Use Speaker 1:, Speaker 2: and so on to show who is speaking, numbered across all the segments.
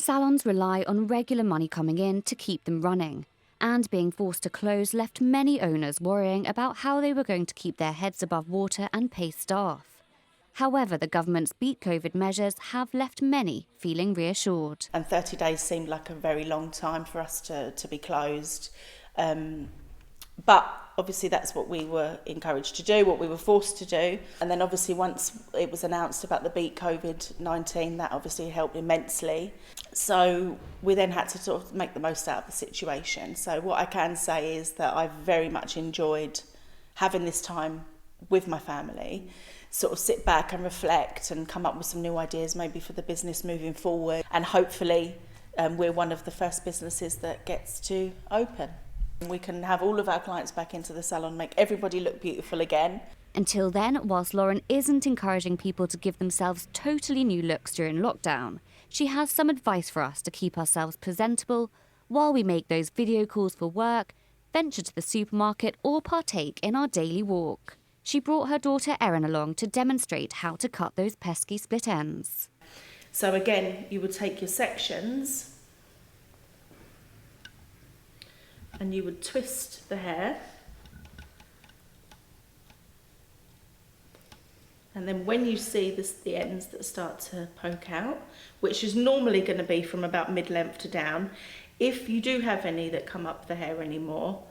Speaker 1: Salons rely on regular money coming in to keep them running, and being forced to close left many owners worrying about how they were going to keep their heads above water and pay staff. However, the government's beat COVID measures have left many feeling reassured.
Speaker 2: And 30 days seemed like a very long time for us to be closed. But obviously that's what we were encouraged to do, what we were forced to do. And then obviously once it was announced about the beat COVID-19, that obviously helped immensely. So we then had to sort of make the most out of the situation. So what I can say is that I've very much enjoyed having this time with my family, sort of sit back and reflect and come up with some new ideas maybe for the business moving forward. And hopefully we're one of the first businesses that gets to open. We can have all of our clients back into the salon, make everybody look beautiful again.
Speaker 1: Until then, whilst Lauren isn't encouraging people to give themselves totally new looks during lockdown, she has some advice for us to keep ourselves presentable while we make those video calls for work, venture to the supermarket or partake in our daily walk. She brought her daughter Erin along to demonstrate how to cut those pesky split ends.
Speaker 2: So again, you would take your sections and you would twist the hair. And then when you see the ends that start to poke out, which is normally going to be from about mid-length to down, if you do have any that come up the hair anymore,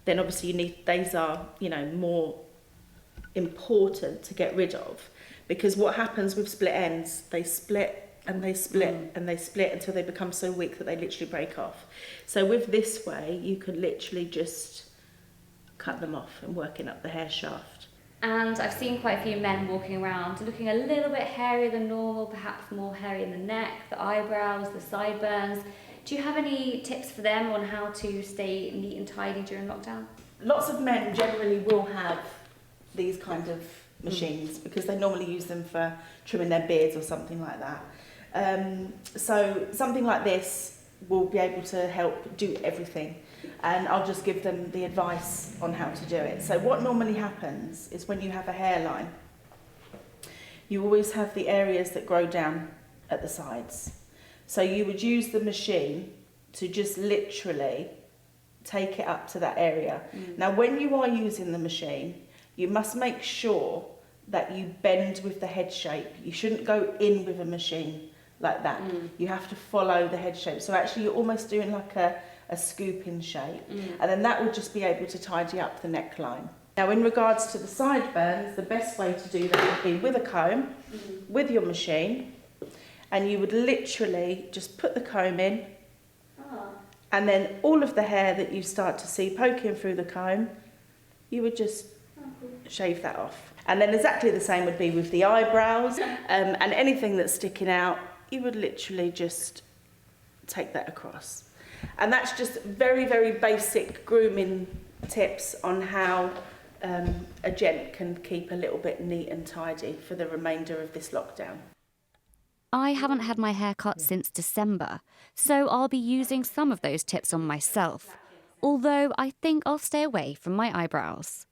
Speaker 2: then obviously these are, more important to get rid of, because what happens with split ends, they split and they split and they split until they become so weak that they literally break off. So with this way, you could literally just cut them off and working up the hair shaft.
Speaker 3: And I've seen quite a few men walking around looking a little bit hairier than normal, perhaps more hairy in the neck, the eyebrows, the sideburns. Do you have any tips for them on how to stay neat and tidy during lockdown? Lots
Speaker 2: of men generally will have these kind of machines because they normally use them for trimming their beards or something like that. So something like this will be able to help do everything, and I'll just give them the advice on how to do it. So what normally happens is when you have a hairline, you always have the areas that grow down at the sides. So you would use the machine to just literally take it up to that area. Now when you are using the machine, you must make sure that you bend with the head shape. You shouldn't go in with a machine like that. You have to follow the head shape. So actually you're almost doing like a scooping shape. And then that would just be able to tidy up the neckline. Now in regards to the sideburns, the best way to do that would be with a comb, with your machine, and you would literally just put the comb in, and then all of the hair that you start to see poking through the comb, you would just shave that off. And then exactly the same would be with the eyebrows, and anything that's sticking out, you would literally just take that across. And that's just very, very basic grooming tips on how a gent can keep a little bit neat and tidy for the remainder of this lockdown.
Speaker 1: I haven't had my hair cut since December, so I'll be using some of those tips on myself, although I think I'll stay away from my eyebrows.